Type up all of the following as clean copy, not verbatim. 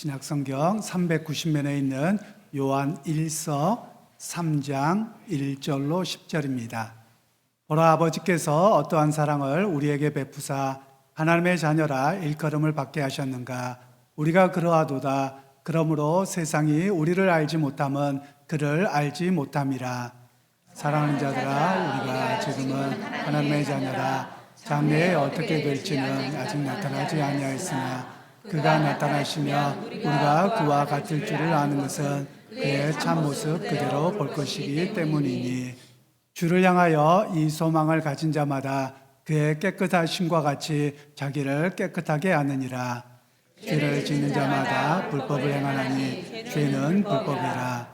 신약성경 390면에 있는 요한 1서 3장 1절로 10절입니다. 보라, 아버지께서 어떠한 사랑을 우리에게 베푸사 하나님의 자녀라 일컬음을 받게 하셨는가. 우리가 그러하도다. 그러므로 세상이 우리를 알지 못함은 그를 알지 못함이라. 사랑하는 자들아, 우리가 지금은 하나님의 자녀라. 장래에 어떻게 될지는 아직 나타나지 아니하였으나 그가 나타나시며 우리가 그와 같을 줄을 아는 것은 그의 참모습 그대로 볼 것이기 때문이니, 주를 향하여 이 소망을 가진 자마다 그의 깨끗하심과 같이 자기를 깨끗하게 하느니라. 죄를 짓는 자마다 불법을 행하나니 죄는 불법이라.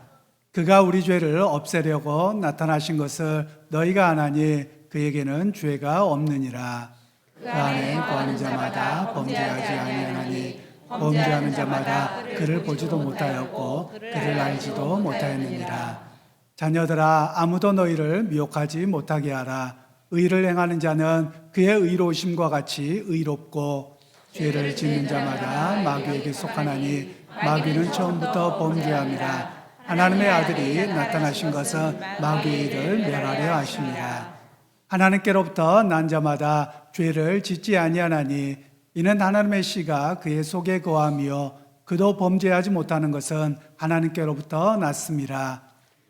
그가 우리 죄를 없애려고 나타나신 것을 너희가 아나니 그에게는 죄가 없느니라. 그 안에 거하는 자마다 범죄하지 아니하나니 범죄하는 자마다 그를 보지도 못하였고 그를 알지도 못하였느니라. 자녀들아, 아무도 너희를 미혹하지 못하게 하라. 의를 행하는 자는 그의 의로우심과 같이 의롭고 죄를 짓는 자마다 마귀에게 속하나니 마귀는 처음부터 범죄함이라. 하나님의 아들이 나타나신 것은 마귀를 멸하려 하심이라. 하나님께로부터 난 자마다 죄를 짓지 아니하나니 이는 하나님의 씨가 그의 속에 거하며 그도 범죄하지 못하는 것은 하나님께로부터 났음이라.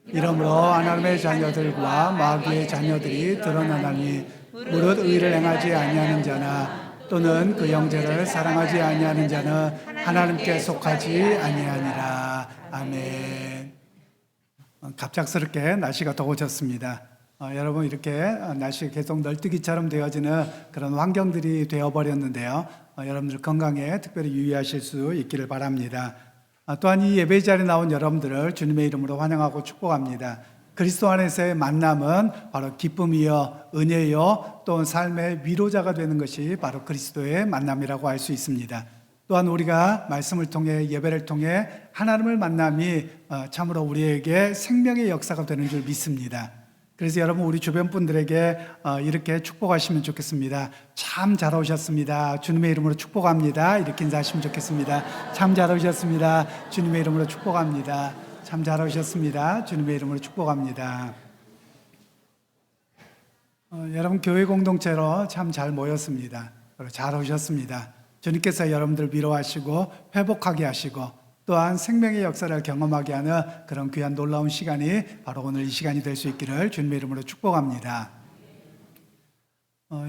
이러므로 하나님의 자녀들과 마귀의 자녀들이 드러나나니 무릇 의를 행하지 아니하는 자나 또는 그 형제를 사랑하지 아니하는 자는 하나님께 속하지 아니하니라. 아멘. 갑작스럽게 날씨가 더워졌습니다. 여러분, 이렇게 날씨가 계속 널뛰기처럼 되어지는 그런 환경들이 되어버렸는데요. 여러분들 건강에 특별히 유의하실 수 있기를 바랍니다. 또한 이 예배 자리에 나온 여러분들을 주님의 이름으로 환영하고 축복합니다. 그리스도 안에서의 만남은 바로 기쁨이요 은혜요 또 삶의 위로자가 되는 것이 바로 그리스도의 만남이라고 할 수 있습니다. 또한 우리가 말씀을 통해 예배를 통해 하나님을 만남이 참으로 우리에게 생명의 역사가 되는 줄 믿습니다. 그래서 여러분, 우리 주변 분들에게 이렇게 축복하시면 좋겠습니다. 참 잘 오셨습니다. 주님의 이름으로 축복합니다. 이렇게 인사하시면 좋겠습니다. 참 잘 오셨습니다. 주님의 이름으로 축복합니다. 참 잘 오셨습니다. 주님의 이름으로 축복합니다. 여러분, 교회 공동체로 참 잘 모였습니다. 잘 오셨습니다. 주님께서 여러분들 위로하시고 회복하게 하시고 또한 생명의 역사를 경험하게 하는 그런 귀한 놀라운 시간이 바로 오늘 이 시간이 될 수 있기를 주님의 이름으로 축복합니다.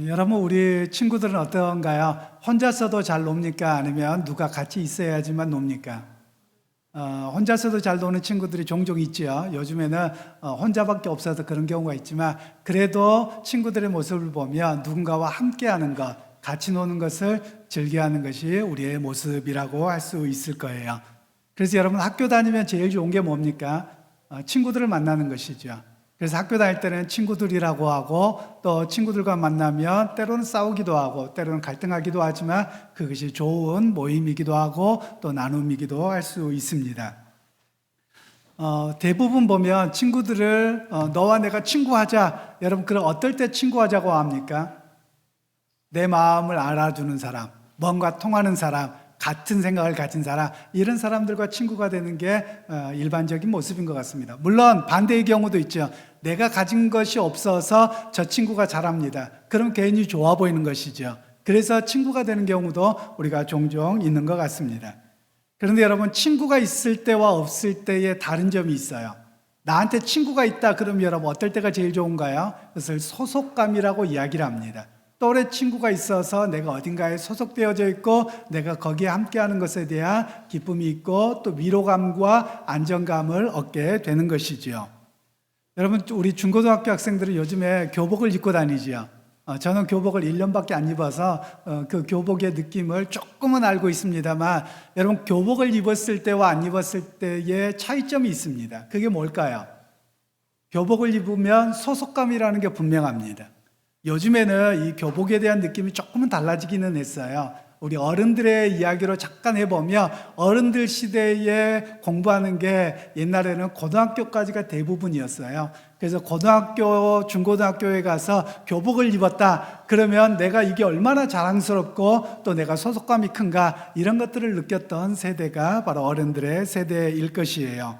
여러분, 우리 친구들은 어떤가요? 혼자서도 잘 놉니까? 아니면 누가 같이 있어야지만 놉니까? 혼자서도 잘 노는 친구들이 종종 있죠. 요즘에는 혼자밖에 없어서 그런 경우가 있지만 그래도 친구들의 모습을 보면 누군가와 함께하는 것, 같이 노는 것을 즐겨하는 것이 우리의 모습이라고 할 수 있을 거예요. 그래서 여러분, 학교 다니면 제일 좋은 게 뭡니까? 친구들을 만나는 것이죠. 그래서 학교 다닐 때는 친구들이라고 하고 또 친구들과 만나면 때로는 싸우기도 하고 때로는 갈등하기도 하지만 그것이 좋은 모임이기도 하고 또 나눔이기도 할 수 있습니다. 대부분 보면 친구들을 너와 내가 친구하자. 여러분, 그럼 어떨 때 친구하자고 합니까? 내 마음을 알아주는 사람, 뭔가 통하는 사람, 같은 생각을 가진 사람, 이런 사람들과 친구가 되는 게 일반적인 모습인 것 같습니다. 물론 반대의 경우도 있죠. 내가 가진 것이 없어서 저 친구가 잘합니다. 그럼 괜히 좋아 보이는 것이죠. 그래서 친구가 되는 경우도 우리가 종종 있는 것 같습니다. 그런데 여러분, 친구가 있을 때와 없을 때의 다른 점이 있어요. 나한테 친구가 있다 그러면 여러분 어떨 때가 제일 좋은가요? 그것을 소속감이라고 이야기를 합니다. 또래 친구가 있어서 내가 어딘가에 소속되어져 있고 내가 거기에 함께하는 것에 대한 기쁨이 있고 또 위로감과 안정감을 얻게 되는 것이죠. 여러분, 우리 중고등학교 학생들은 요즘에 교복을 입고 다니죠. 저는 교복을 1년밖에 안 입어서 그 교복의 느낌을 조금은 알고 있습니다만 여러분, 교복을 입었을 때와 안 입었을 때의 차이점이 있습니다. 그게 뭘까요? 교복을 입으면 소속감이라는 게 분명합니다. 요즘에는 이 교복에 대한 느낌이 조금은 달라지기는 했어요. 우리 어른들의 이야기로 잠깐 해보면 어른들 시대에 공부하는 게 옛날에는 고등학교까지가 대부분이었어요. 그래서 고등학교, 중고등학교에 가서 교복을 입었다. 그러면 내가 이게 얼마나 자랑스럽고 또 내가 소속감이 큰가 이런 것들을 느꼈던 세대가 바로 어른들의 세대일 것이에요.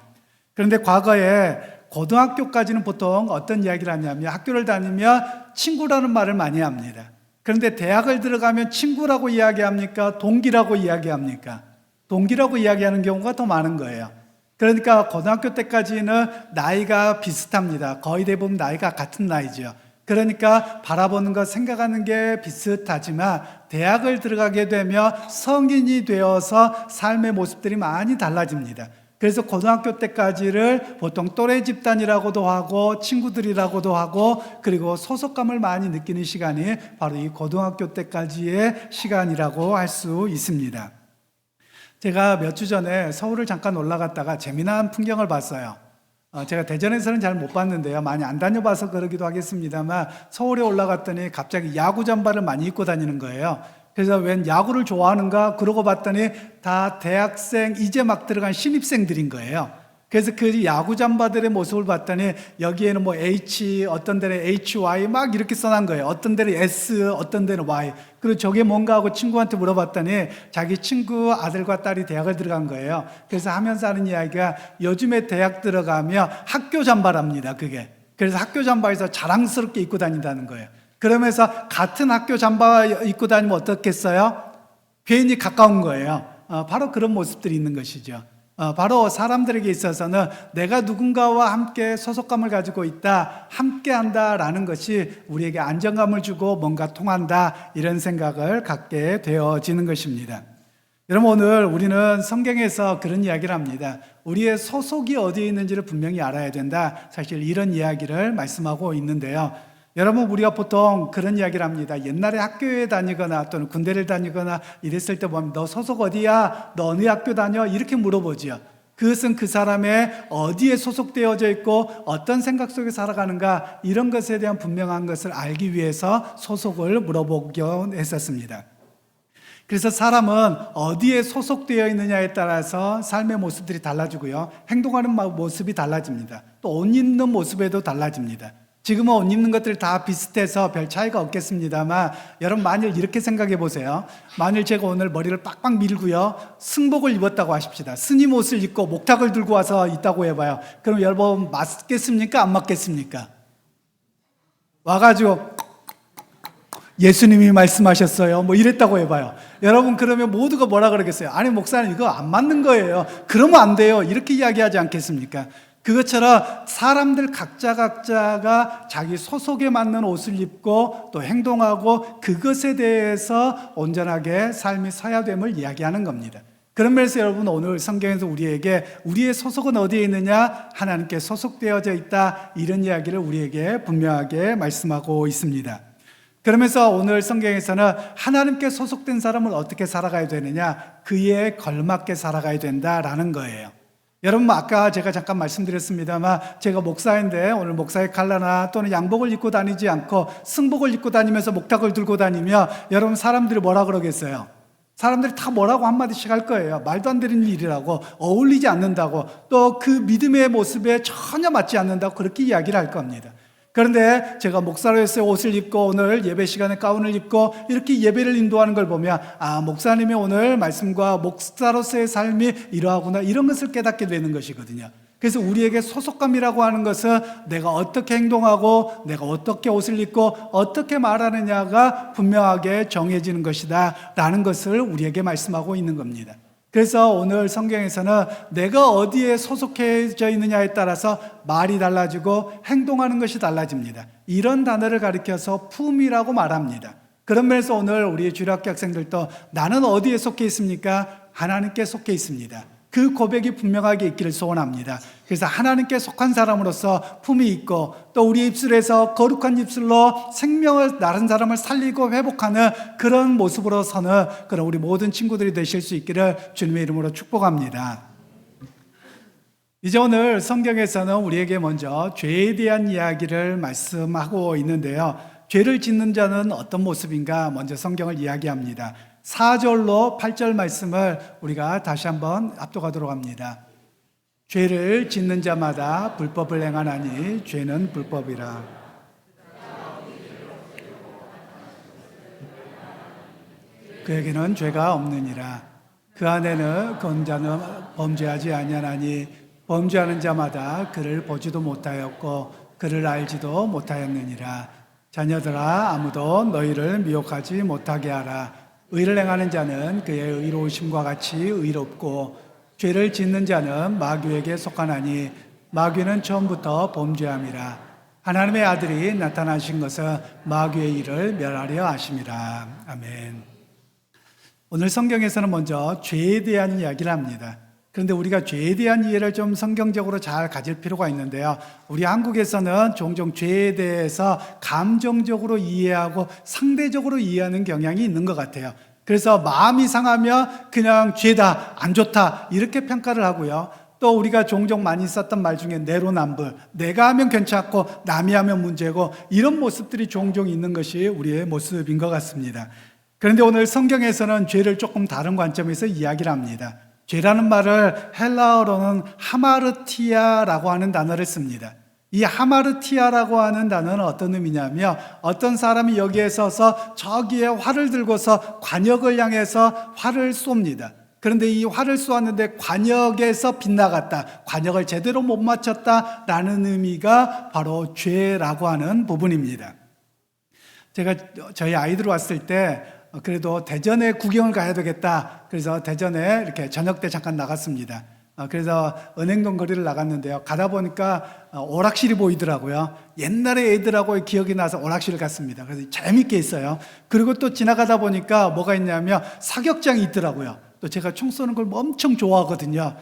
그런데 과거에 고등학교까지는 보통 어떤 이야기를 하냐면 학교를 다니면 친구라는 말을 많이 합니다. 그런데 대학을 들어가면 친구라고 이야기합니까? 동기라고 이야기합니까? 동기라고 이야기하는 경우가 더 많은 거예요. 그러니까 고등학교 때까지는 나이가 비슷합니다. 거의 대부분 나이가 같은 나이죠. 그러니까 바라보는 것, 생각하는 게 비슷하지만 대학을 들어가게 되면 성인이 되어서 삶의 모습들이 많이 달라집니다. 그래서 고등학교 때까지를 보통 또래 집단이라고도 하고 친구들이라고도 하고 그리고 소속감을 많이 느끼는 시간이 바로 이 고등학교 때까지의 시간이라고 할 수 있습니다. 제가 몇 주 전에 서울을 잠깐 올라갔다가 재미난 풍경을 봤어요. 제가 대전에서는 잘 못 봤는데요. 많이 안 다녀봐서 그러기도 하겠습니다만 서울에 올라갔더니 갑자기 야구 잠바를 많이 입고 다니는 거예요. 그래서 웬 야구를 좋아하는가 그러고 봤더니 다 대학생 이제 막 들어간 신입생들인 거예요. 그래서 그 야구 잠바들의 모습을 봤더니 여기에는 뭐 H, 어떤 데는 HY 막 이렇게 써놓은 거예요. 어떤 데는 S, 어떤 데는 Y. 그리고 저게 뭔가 하고 친구한테 물어봤더니 자기 친구 아들과 딸이 대학을 들어간 거예요. 그래서 하면서 하는 이야기가 요즘에 대학 들어가면 학교 잠바랍니다, 그게. 그래서 학교 잠바에서 자랑스럽게 입고 다닌다는 거예요. 그러면서 같은 학교 잠바 입고 다니면 어떻겠어요? 괜히 가까운 거예요. 바로 그런 모습들이 있는 것이죠. 바로 사람들에게 있어서는 내가 누군가와 함께 소속감을 가지고 있다, 함께 한다라는 것이 우리에게 안정감을 주고 뭔가 통한다 이런 생각을 갖게 되어지는 것입니다. 여러분 오늘 우리는 성경에서 그런 이야기를 합니다. 우리의 소속이 어디에 있는지를 분명히 알아야 된다. 사실 이런 이야기를 말씀하고 있는데요. 여러분 우리가 보통 그런 이야기를 합니다. 옛날에 학교에 다니거나 또는 군대를 다니거나 이랬을 때 보면 너 소속 어디야? 너 어느 학교 다녀? 이렇게 물어보죠. 그것은 그 사람의 어디에 소속되어져 있고 어떤 생각 속에 살아가는가 이런 것에 대한 분명한 것을 알기 위해서 소속을 물어보곤 했었습니다. 그래서 사람은 어디에 소속되어 있느냐에 따라서 삶의 모습들이 달라지고요. 행동하는 모습이 달라집니다. 또 옷 입는 모습에도 달라집니다. 지금은 옷 입는 것들이 다 비슷해서 별 차이가 없겠습니다만 여러분 만일 이렇게 생각해 보세요. 만일 제가 오늘 머리를 빡빡 밀고요. 승복을 입었다고 하십시다. 스님 옷을 입고 목탁을 들고 와서 있다고 해봐요. 그럼 여러분 맞겠습니까? 안 맞겠습니까? 와가지고 예수님이 말씀하셨어요. 뭐 이랬다고 해봐요. 여러분 그러면 모두가 뭐라 그러겠어요? 아니 목사님 이거 안 맞는 거예요. 그러면 안 돼요. 이렇게 이야기하지 않겠습니까? 그것처럼 사람들 각자가 자기 소속에 맞는 옷을 입고 또 행동하고 그것에 대해서 온전하게 삶이 서야 됨을 이야기하는 겁니다. 그런 면에서 여러분 오늘 성경에서 우리에게 우리의 소속은 어디에 있느냐? 하나님께 소속되어져 있다. 이런 이야기를 우리에게 분명하게 말씀하고 있습니다. 그러면서 오늘 성경에서는 하나님께 소속된 사람은 어떻게 살아가야 되느냐? 그에 걸맞게 살아가야 된다라는 거예요. 여러분 아까 제가 잠깐 말씀드렸습니다만 제가 목사인데 오늘 목사의 칼라나 또는 양복을 입고 다니지 않고 승복을 입고 다니면서 목탁을 들고 다니면 여러분 사람들이 뭐라 그러겠어요? 사람들이 다 뭐라고 한마디씩 할 거예요. 말도 안 되는 일이라고, 어울리지 않는다고, 또 그 믿음의 모습에 전혀 맞지 않는다고 그렇게 이야기를 할 겁니다. 그런데 제가 목사로서의 옷을 입고 오늘 예배 시간에 가운을 입고 이렇게 예배를 인도하는 걸 보면 목사님이 오늘 말씀과 목사로서의 삶이 이러하구나 이런 것을 깨닫게 되는 것이거든요. 그래서 우리에게 소속감이라고 하는 것은 내가 어떻게 행동하고 내가 어떻게 옷을 입고 어떻게 말하느냐가 분명하게 정해지는 것이다 라는 것을 우리에게 말씀하고 있는 겁니다. 그래서 오늘 성경에서는 내가 어디에 소속해져 있느냐에 따라서 말이 달라지고 행동하는 것이 달라집니다. 이런 단어를 가리켜서 품이라고 말합니다. 그런 면에서 오늘 우리 주일학교 학생들도 나는 어디에 속해 있습니까? 하나님께 속해 있습니다. 그 고백이 분명하게 있기를 소원합니다. 그래서 하나님께 속한 사람으로서 품이 있고 또 우리 입술에서 거룩한 입술로 생명을 다른 사람을 살리고 회복하는 그런 모습으로서는 그런 우리 모든 친구들이 되실 수 있기를 주님의 이름으로 축복합니다. 이제 오늘 성경에서는 우리에게 먼저 죄에 대한 이야기를 말씀하고 있는데요. 죄를 짓는 자는 어떤 모습인가 먼저 성경을 이야기합니다. 4절로 8절 말씀을 우리가 다시 한번 압도하도록 합니다. 죄를 짓는 자마다 불법을 행하나니 죄는 불법이라. 그에게는 죄가 없느니라. 그 안에는 건자는 범죄하지 아니하나니 범죄하는 자마다 그를 보지도 못하였고 그를 알지도 못하였느니라. 자녀들아, 아무도 너희를 미혹하지 못하게 하라. 의를 행하는 자는 그의 의로우심과 같이 의롭고 죄를 짓는 자는 마귀에게 속하나니 마귀는 처음부터 범죄함이라. 하나님의 아들이 나타나신 것은 마귀의 일을 멸하려 하심이라. 아멘. 오늘 성경에서는 먼저 죄에 대한 이야기를 합니다. 그런데 우리가 죄에 대한 이해를 좀 성경적으로 잘 가질 필요가 있는데요. 우리 한국에서는 종종 죄에 대해서 감정적으로 이해하고 상대적으로 이해하는 경향이 있는 것 같아요. 그래서 마음이 상하면 그냥 죄다, 안 좋다 이렇게 평가를 하고요. 또 우리가 종종 많이 썼던 말 중에 내로남불, 내가 하면 괜찮고 남이 하면 문제고 이런 모습들이 종종 있는 것이 우리의 모습인 것 같습니다. 그런데 오늘 성경에서는 죄를 조금 다른 관점에서 이야기를 합니다. 죄라는 말을 헬라어로는 하마르티아라고 하는 단어를 씁니다. 이 하마르티아라고 하는 단어는 어떤 의미냐면 어떤 사람이 여기에 서서 저기에 활을 들고서 관역을 향해서 활을 쏩니다. 그런데 이 활을 쏘았는데 관역에서 빗나갔다, 관역을 제대로 못 맞췄다라는 의미가 바로 죄라고 하는 부분입니다. 제가 저희 아이들 왔을 때 그래도 대전에 구경을 가야 되겠다. 그래서 대전에 이렇게 저녁 때 잠깐 나갔습니다. 그래서 은행동 거리를 나갔는데요. 가다 보니까 오락실이 보이더라고요. 옛날에 애들하고 기억이 나서 오락실을 갔습니다. 그래서 재밌게 있어요. 그리고 또 지나가다 보니까 뭐가 있냐면 사격장이 있더라고요. 또 제가 총 쏘는 걸 엄청 좋아하거든요.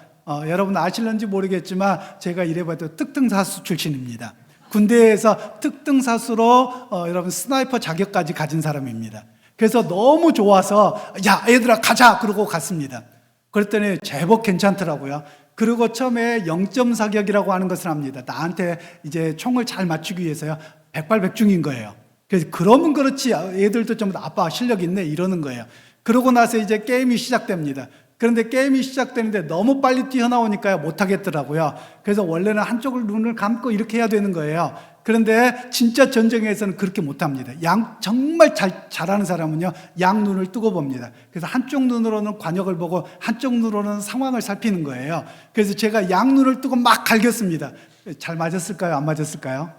여러분 아실런지 모르겠지만 제가 이래봐도 특등사수 출신입니다. 군대에서 특등사수로 여러분 스나이퍼 자격까지 가진 사람입니다. 그래서 너무 좋아서 야 얘들아 가자 그러고 갔습니다. 그랬더니 제법 괜찮더라고요. 그리고 처음에 0점 사격이라고 하는 것을 합니다. 나한테 이제 총을 잘 맞추기 위해서요. 백발백중인 거예요. 그래서 그러면 그렇지 애들도 좀 아빠 실력 있네 이러는 거예요. 그러고 나서 이제 게임이 시작됩니다. 그런데 게임이 시작되는데 너무 빨리 뛰어나오니까요 못하겠더라고요. 그래서 원래는 한쪽을 눈을 감고 이렇게 해야 되는 거예요. 그런데 진짜 전쟁에서는 그렇게 못합니다. 정말 잘하는 사람은요 양눈을 뜨고 봅니다. 그래서 한쪽 눈으로는 관역을 보고 한쪽 눈으로는 상황을 살피는 거예요. 그래서 제가 양눈을 뜨고 막 갈겼습니다. 잘 맞았을까요? 안 맞았을까요?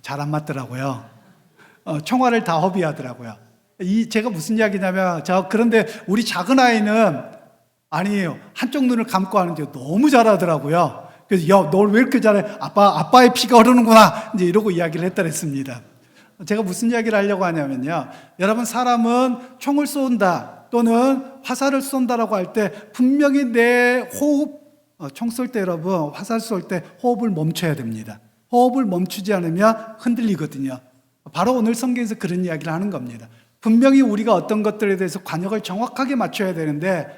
잘 안 맞더라고요. 총알을 다 허비하더라고요. 제가 무슨 이야기냐면 그런데 우리 작은 아이는 아니에요. 한쪽 눈을 감고 하는데 너무 잘하더라고요. 그래서 야, 너 왜 이렇게 잘해? 아빠의 피가 흐르는구나. 이제 이러고 이야기를 했더랬습니다. 제가 무슨 이야기를 하려고 하냐면요. 여러분 사람은 총을 쏜다 또는 화살을 쏜다라고 할 때 분명히 내 호흡, 총 쏠 때 여러분 화살 쏠 때 호흡을 멈춰야 됩니다. 호흡을 멈추지 않으면 흔들리거든요. 바로 오늘 성경에서 그런 이야기를 하는 겁니다. 분명히 우리가 어떤 것들에 대해서 관역을 정확하게 맞춰야 되는데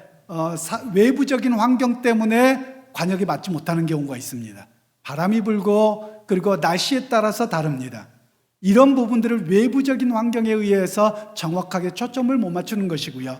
외부적인 환경 때문에 관역이 맞지 못하는 경우가 있습니다. 바람이 불고 그리고 날씨에 따라서 다릅니다. 이런 부분들을 외부적인 환경에 의해서 정확하게 초점을 못 맞추는 것이고요.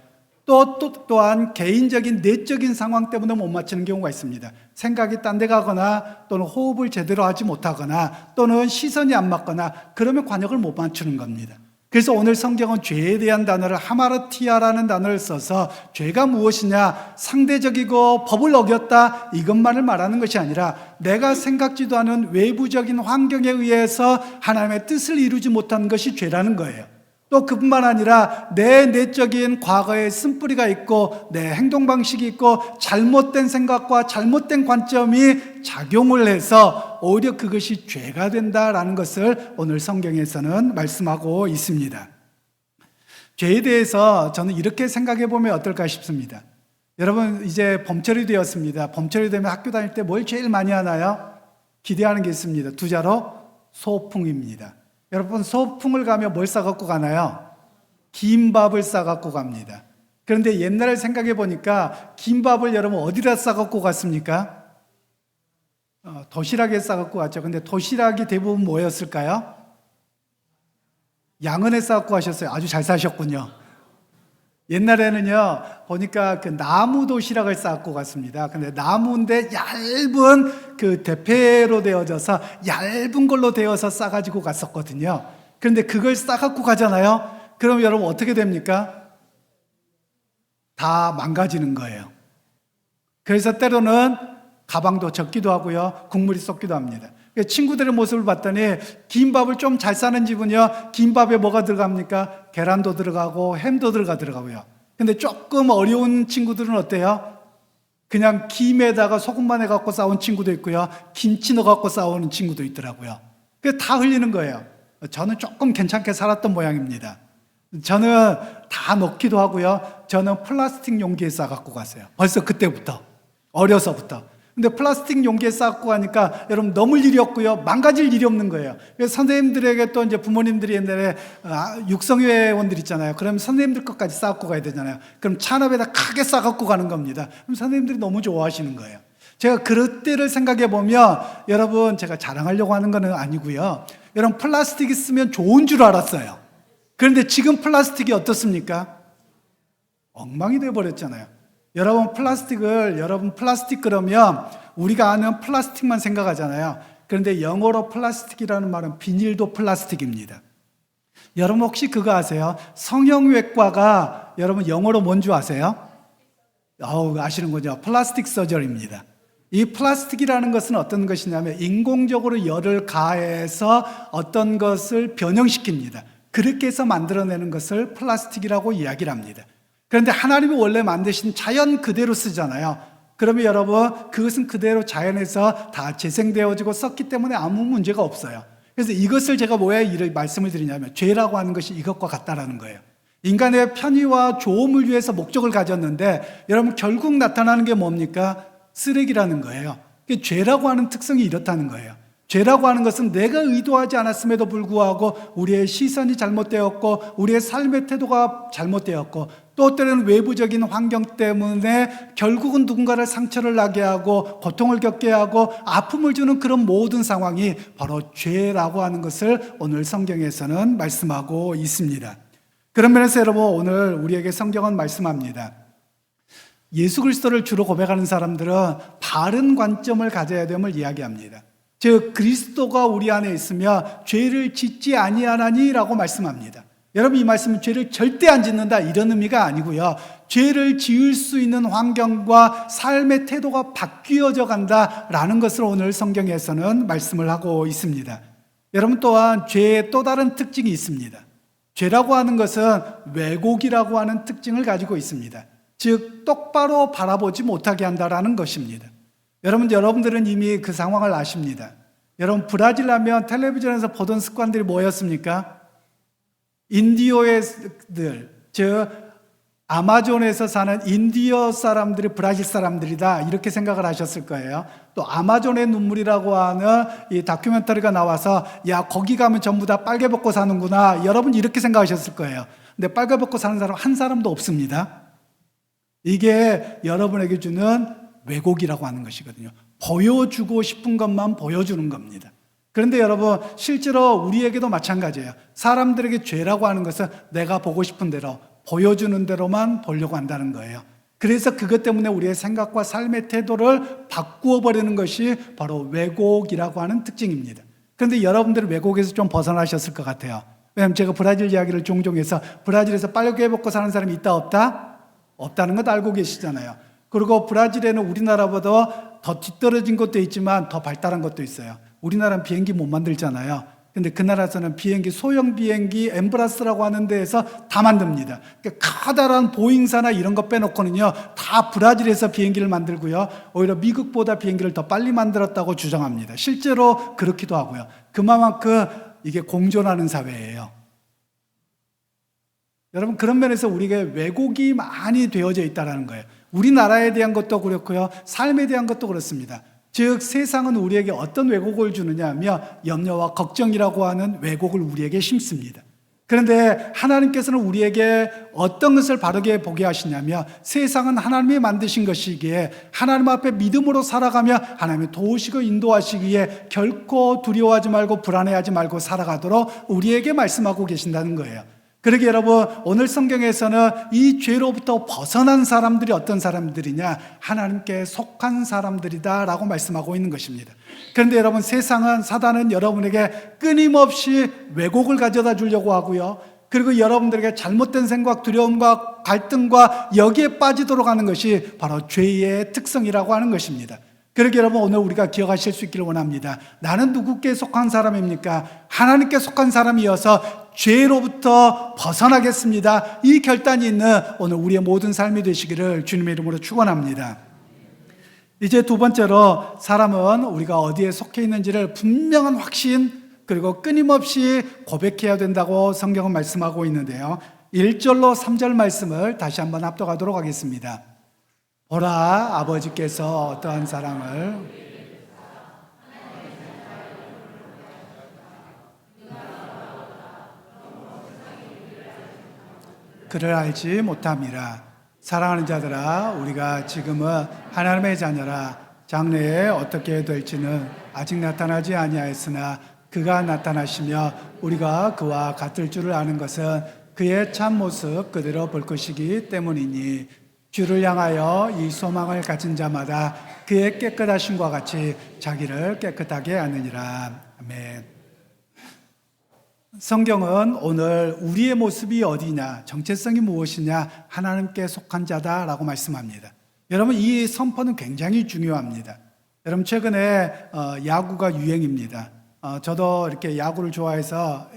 또한 개인적인 내적인 상황 때문에 못 맞추는 경우가 있습니다. 생각이 딴 데 가거나 또는 호흡을 제대로 하지 못하거나 또는 시선이 안 맞거나 그러면 관역을 못 맞추는 겁니다. 그래서 오늘 성경은 죄에 대한 단어를 하마르티아라는 단어를 써서 죄가 무엇이냐 상대적이고 법을 어겼다 이것만을 말하는 것이 아니라 내가 생각지도 않은 외부적인 환경에 의해서 하나님의 뜻을 이루지 못한 것이 죄라는 거예요. 또 그뿐만 아니라 내 내적인 과거의 쓴뿌리가 있고 내 행동 방식이 있고 잘못된 생각과 잘못된 관점이 작용을 해서 오히려 그것이 죄가 된다라는 것을 오늘 성경에서는 말씀하고 있습니다. 죄에 대해서 저는 이렇게 생각해 보면 어떨까 싶습니다. 여러분 이제 봄철이 되었습니다. 봄철이 되면 학교 다닐 때 뭘 제일 많이 하나요? 기대하는 게 있습니다. 두 자로 소풍입니다. 여러분 소풍을 가면 뭘 싸갖고 가나요? 김밥을 싸갖고 갑니다. 그런데 옛날을 생각해 보니까 김밥을 여러분 어디다 싸갖고 갔습니까? 도시락에 싸갖고 갔죠. 근데 도시락이 대부분 뭐였을까요? 양은에 싸갖고 가셨어요. 아주 잘 사셨군요. 옛날에는요, 보니까 그 나무 도시락을 싸갖고 갔습니다. 근데 나무인데 얇은 그 대패로 되어져서 얇은 걸로 되어서 싸가지고 갔었거든요. 그런데 그걸 싸갖고 가잖아요. 그럼 여러분 어떻게 됩니까? 다 망가지는 거예요. 그래서 때로는 가방도 적기도 하고요, 국물이 썩기도 합니다. 친구들의 모습을 봤더니 김밥을 좀 잘 싸는 집은요, 김밥에 뭐가 들어갑니까? 계란도 들어가고 햄도 들어가고요. 근데 조금 어려운 친구들은 어때요? 그냥 김에다가 소금만 해갖고 싸운 친구도 있고요, 김치 넣어갖고 싸우는 친구도 있더라고요. 그게 다 흘리는 거예요. 저는 조금 괜찮게 살았던 모양입니다. 저는 다 넣기도 하고요, 저는 플라스틱 용기에 싸갖고 갔어요. 벌써 그때부터, 어려서부터. 근데 플라스틱 용기에 싸갖고 가니까 여러분 넘을 일이 없고요, 망가질 일이 없는 거예요. 그래서 선생님들에게 또 이제 부모님들이 옛날에 육성회원들 있잖아요. 그럼 선생님들 것까지 싸갖고 가야 되잖아요. 그럼 찬업에다 크게 싸갖고 가는 겁니다. 그럼 선생님들이 너무 좋아하시는 거예요. 제가 그때를 생각해 보면 여러분, 제가 자랑하려고 하는 건 아니고요, 여러분 플라스틱이 쓰면 좋은 줄 알았어요. 그런데 지금 플라스틱이 어떻습니까? 엉망이 되어버렸잖아요. 여러분 플라스틱 그러면 우리가 아는 플라스틱만 생각하잖아요. 그런데 영어로 플라스틱이라는 말은 비닐도 플라스틱입니다. 여러분 혹시 그거 아세요? 성형외과가 여러분 영어로 뭔 줄 아세요? 아시는군요. 플라스틱 서저리입니다. 이 플라스틱이라는 것은 어떤 것이냐면 인공적으로 열을 가해서 어떤 것을 변형시킵니다. 그렇게 해서 만들어내는 것을 플라스틱이라고 이야기를 합니다. 그런데 하나님이 원래 만드신 자연 그대로 쓰잖아요. 그러면 여러분, 그것은 그대로 자연에서 다 재생되어지고 썼기 때문에 아무 문제가 없어요. 그래서 이것을 제가 왜 이런 말씀을 드리냐면, 죄라고 하는 것이 이것과 같다라는 거예요. 인간의 편의와 좋음을 위해서 목적을 가졌는데 여러분 결국 나타나는 게 뭡니까? 쓰레기라는 거예요. 죄라고 하는 특성이 이렇다는 거예요. 죄라고 하는 것은 내가 의도하지 않았음에도 불구하고 우리의 시선이 잘못되었고 우리의 삶의 태도가 잘못되었고 또 때로는 외부적인 환경 때문에 결국은 누군가를 상처를 나게 하고 고통을 겪게 하고 아픔을 주는 그런 모든 상황이 바로 죄라고 하는 것을 오늘 성경에서는 말씀하고 있습니다. 그런 면에서 여러분, 오늘 우리에게 성경은 말씀합니다. 예수 그리스도를 주로 고백하는 사람들은 바른 관점을 가져야 됨을 이야기합니다. 즉 그리스도가 우리 안에 있으며 죄를 짓지 아니하나니라고 말씀합니다. 여러분, 이 말씀은 죄를 절대 안 짓는다 이런 의미가 아니고요, 죄를 지을 수 있는 환경과 삶의 태도가 바뀌어져 간다라는 것을 오늘 성경에서는 말씀을 하고 있습니다. 여러분, 또한 죄의 또 다른 특징이 있습니다. 죄라고 하는 것은 왜곡이라고 하는 특징을 가지고 있습니다. 즉 똑바로 바라보지 못하게 한다라는 것입니다. 여러분들은 이미 그 상황을 아십니다. 여러분, 브라질 하면 텔레비전에서 보던 습관들이 뭐였습니까? 인디오애들, 즉 아마존에서 사는 인디어 사람들이 브라질 사람들이다 이렇게 생각을 하셨을 거예요. 또 아마존의 눈물이라고 하는 이 다큐멘터리가 나와서 야, 거기 가면 전부 다 빨개 벗고 사는구나, 여러분 이렇게 생각하셨을 거예요. 근데 빨개 벗고 사는 사람 한 사람도 없습니다. 이게 여러분에게 주는 왜곡이라고 하는 것이거든요. 보여주고 싶은 것만 보여주는 겁니다. 그런데 여러분, 실제로 우리에게도 마찬가지예요. 사람들에게 죄라고 하는 것은 내가 보고 싶은 대로, 보여주는 대로만 보려고 한다는 거예요. 그래서 그것 때문에 우리의 생각과 삶의 태도를 바꾸어 버리는 것이 바로 왜곡이라고 하는 특징입니다. 그런데 여러분들은 왜곡에서 좀 벗어나셨을 것 같아요. 왜냐하면 제가 브라질 이야기를 종종 해서 브라질에서 빨개 벗고 사는 사람이 있다 없다? 없다는 것 알고 계시잖아요. 그리고 브라질에는 우리나라보다 더 뒤떨어진 것도 있지만 더 발달한 것도 있어요. 우리나라는 비행기 못 만들잖아요. 근데 그 나라에서는 비행기, 소형 비행기 엠브라스라고 하는 데에서 다 만듭니다. 그러니까 커다란 보잉사나 이런 거 빼놓고는요, 다 브라질에서 비행기를 만들고요, 오히려 미국보다 비행기를 더 빨리 만들었다고 주장합니다. 실제로 그렇기도 하고요. 그만큼 이게 공존하는 사회예요. 여러분, 그런 면에서 우리가 왜곡이 많이 되어져 있다는 거예요. 우리나라에 대한 것도 그렇고요, 삶에 대한 것도 그렇습니다. 즉 세상은 우리에게 어떤 왜곡을 주느냐 하며 염려와 걱정이라고 하는 왜곡을 우리에게 심습니다. 그런데 하나님께서는 우리에게 어떤 것을 바르게 보게 하시냐며, 세상은 하나님이 만드신 것이기에 하나님 앞에 믿음으로 살아가며 하나님이 도우시고 인도하시기에 결코 두려워하지 말고 불안해하지 말고 살아가도록 우리에게 말씀하고 계신다는 거예요. 그러게 여러분, 오늘 성경에서는 이 죄로부터 벗어난 사람들이 어떤 사람들이냐? 하나님께 속한 사람들이다 라고 말씀하고 있는 것입니다. 그런데 여러분, 세상은, 사단은 여러분에게 끊임없이 왜곡을 가져다 주려고 하고요, 그리고 여러분들에게 잘못된 생각, 두려움과 갈등과 여기에 빠지도록 하는 것이 바로 죄의 특성이라고 하는 것입니다. 그러게 여러분, 오늘 우리가 기억하실 수 있기를 원합니다. 나는 누구께 속한 사람입니까? 하나님께 속한 사람이어서 죄로부터 벗어나겠습니다. 이 결단이 있는 오늘 우리의 모든 삶이 되시기를 주님의 이름으로 축원합니다. 이제 두 번째로, 사람은 우리가 어디에 속해 있는지를 분명한 확신 그리고 끊임없이 고백해야 된다고 성경은 말씀하고 있는데요, 1절로 3절 말씀을 다시 한번 합독하도록 하겠습니다. 보라, 아버지께서 어떠한 사랑을 그를 알지 못함이라. 사랑하는 자들아, 우리가 지금은 하나님의 자녀라. 장래에 어떻게 될지는 아직 나타나지 아니하였으나 그가 나타나시며 우리가 그와 같을 줄을 아는 것은 그의 참 모습 그대로 볼 것이기 때문이니, 주를 향하여 이 소망을 가진 자마다 그의 깨끗하심과 같이 자기를 깨끗하게 하느니라. 아멘. 성경은 오늘 우리의 모습이 어디냐, 정체성이 무엇이냐, 하나님께 속한 자다라고 말씀합니다. 여러분, 이 선포는 굉장히 중요합니다. 여러분, 최근에 야구가 유행입니다. 저도 이렇게 야구를 좋아해서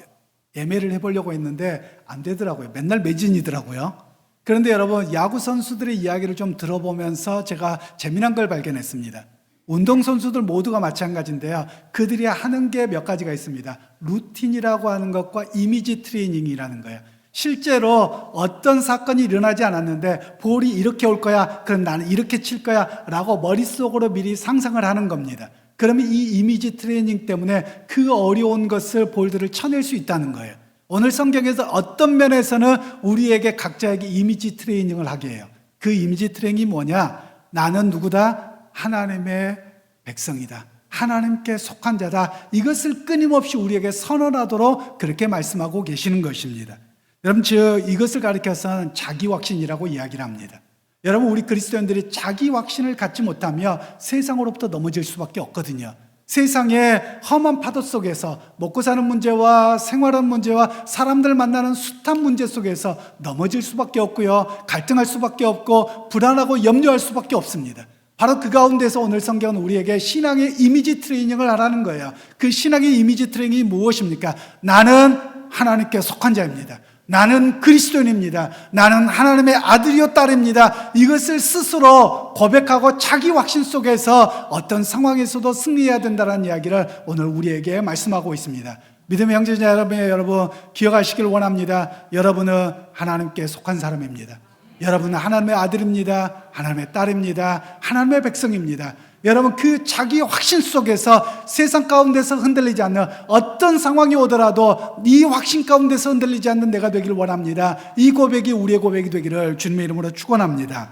예매를 해보려고 했는데 안 되더라고요. 맨날 매진이더라고요. 그런데 여러분, 야구 선수들의 이야기를 좀 들어보면서 제가 재미난 걸 발견했습니다. 운동선수들 모두가 마찬가지인데요, 그들이 하는 게 몇 가지가 있습니다. 루틴이라고 하는 것과 이미지 트레이닝이라는 거예요. 실제로 어떤 사건이 일어나지 않았는데 볼이 이렇게 올 거야, 그럼 나는 이렇게 칠 거야 라고 머릿속으로 미리 상상을 하는 겁니다. 그러면 이 이미지 트레이닝 때문에 그 어려운 것을, 볼들을 쳐낼 수 있다는 거예요. 오늘 성경에서 어떤 면에서는 우리에게 각자에게 이미지 트레이닝을 하게 해요. 그 이미지 트레이닝이 뭐냐? 나는 누구다? 하나님의 백성이다. 하나님께 속한 자다. 이것을 끊임없이 우리에게 선언하도록 그렇게 말씀하고 계시는 것입니다. 여러분, 이것을 가리켜서는 자기 확신이라고 이야기를 합니다. 여러분, 우리 그리스도인들이 자기 확신을 갖지 못하며 세상으로부터 넘어질 수밖에 없거든요. 세상의 험한 파도 속에서 먹고 사는 문제와 생활하는 문제와 사람들 만나는 숱한 문제 속에서 넘어질 수밖에 없고요, 갈등할 수밖에 없고 불안하고 염려할 수밖에 없습니다. 바로 그 가운데서 오늘 성경은 우리에게 신앙의 이미지 트레이닝을 하라는 거예요. 그 신앙의 이미지 트레이닝이 무엇입니까? 나는 하나님께 속한 자입니다. 나는 그리스도인입니다. 나는 하나님의 아들이요 딸입니다. 이것을 스스로 고백하고 자기 확신 속에서 어떤 상황에서도 승리해야 된다는 이야기를 오늘 우리에게 말씀하고 있습니다. 믿음의 형제자 여러분, 기억하시길 원합니다. 여러분은 하나님께 속한 사람입니다. 여러분은 하나님의 아들입니다. 하나님의 딸입니다. 하나님의 백성입니다. 여러분, 그 자기 확신 속에서 세상 가운데서 흔들리지 않는 어떤 상황이 오더라도 이 확신 가운데서 흔들리지 않는 내가 되기를 원합니다. 이 고백이 우리의 고백이 되기를 주님의 이름으로 축원합니다.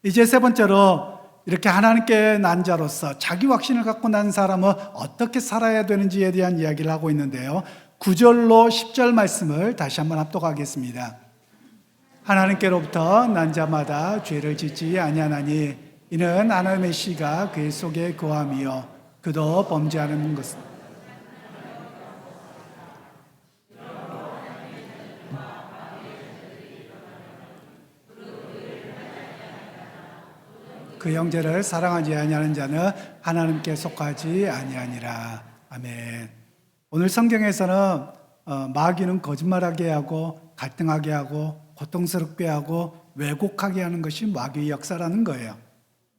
이제 세 번째로, 이렇게 하나님께 난 자로서 자기 확신을 갖고 난 사람은 어떻게 살아야 되는지에 대한 이야기를 하고 있는데요, 9절로 10절 말씀을 다시 한번 합독하겠습니다. 하나님께로부터 난 자마다 죄를 짓지 아니하나니 이는 하나님의 씨가 그의 속에 거함이요 그도 범죄하는 것은 그 형제를 사랑하지 아니하는 자는 하나님께 속하지 아니하니라. 아멘. 오늘 성경에서는 마귀는 거짓말하게 하고 갈등하게 하고 고통스럽게 하고 왜곡하게 하는 것이 마귀의 역사라는 거예요.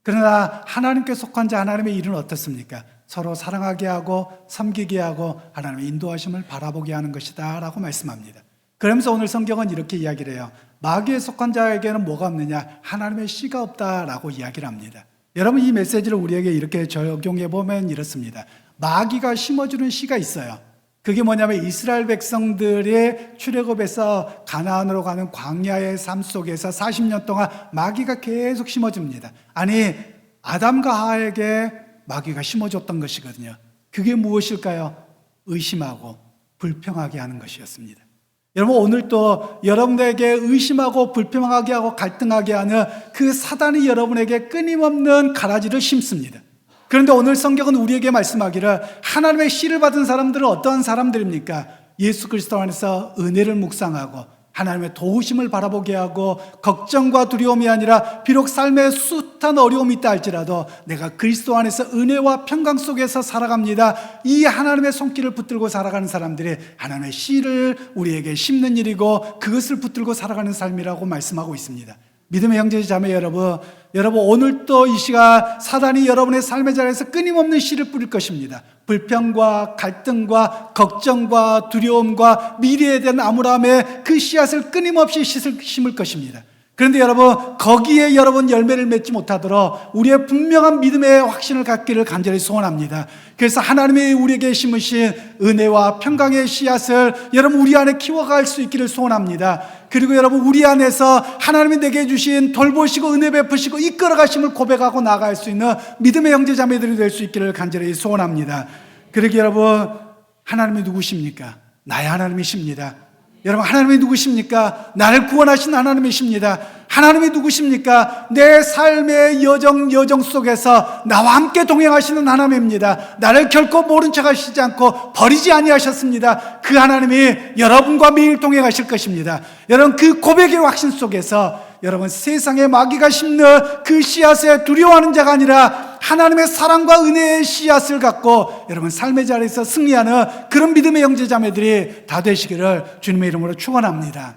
그러나 하나님께 속한 자, 하나님의 일은 어떻습니까? 서로 사랑하게 하고 섬기게 하고 하나님의 인도하심을 바라보게 하는 것이다 라고 말씀합니다. 그러면서 오늘 성경은 이렇게 이야기를 해요. 마귀에 속한 자에게는 뭐가 없느냐? 하나님의 씨가 없다라고 이야기를 합니다. 여러분, 이 메시지를 우리에게 이렇게 적용해 보면 이렇습니다. 마귀가 심어주는 씨가 있어요. 그게 뭐냐면 이스라엘 백성들의 출애굽에서 가나안으로 가는 광야의 삶 속에서 40년 동안 마귀가 계속 심어줍니다. 아니, 아담과 하와에게 마귀가 심어줬던 것이거든요. 그게 무엇일까요? 의심하고 불평하게 하는 것이었습니다. 여러분, 오늘 또 여러분에게 의심하고 불평하게 하고 갈등하게 하는 그 사단이 여러분에게 끊임없는 가라지를 심습니다. 그런데 오늘 성경은 우리에게 말씀하기를 하나님의 씨를 받은 사람들은 어떠한 사람들입니까? 예수 그리스도 안에서 은혜를 묵상하고 하나님의 도우심을 바라보게 하고 걱정과 두려움이 아니라 비록 삶에 숱한 어려움이 있다 할지라도 내가 그리스도 안에서 은혜와 평강 속에서 살아갑니다. 이 하나님의 손길을 붙들고 살아가는 사람들이 하나님의 씨를 우리에게 심는 일이고 그것을 붙들고 살아가는 삶이라고 말씀하고 있습니다. 믿음의 형제 자매 여러분, 오늘도 이 시간 사단이 여러분의 삶의 자리에서 끊임없는 씨를 뿌릴 것입니다. 불평과 갈등과 걱정과 두려움과 미래에 대한 암울함에 그 씨앗을 끊임없이 심을 것입니다. 그런데 여러분, 거기에 여러분 열매를 맺지 못하도록 우리의 분명한 믿음의 확신을 갖기를 간절히 소원합니다. 그래서 하나님이 우리에게 심으신 은혜와 평강의 씨앗을 여러분 우리 안에 키워갈 수 있기를 소원합니다. 그리고 여러분 우리 안에서 하나님이 내게 주신 돌보시고 은혜 베푸시고 이끌어 가심을 고백하고 나아갈 수 있는 믿음의 형제 자매들이 될 수 있기를 간절히 소원합니다. 그러기 여러분, 하나님이 누구십니까? 나의 하나님이십니다. 여러분, 하나님이 누구십니까? 나를 구원하신 하나님이십니다. 하나님이 누구십니까? 내 삶의 여정 속에서 나와 함께 동행하시는 하나님입니다. 나를 결코 모른 척 하시지 않고 버리지 아니하셨습니다. 그 하나님이 여러분과 매일 동행하실 것입니다. 여러분, 그 고백의 확신 속에서 여러분 세상의 마귀가 심는 그 씨앗에 두려워하는 자가 아니라 하나님의 사랑과 은혜의 씨앗을 갖고 여러분 삶의 자리에서 승리하는 그런 믿음의 형제 자매들이 다 되시기를 주님의 이름으로 축원합니다.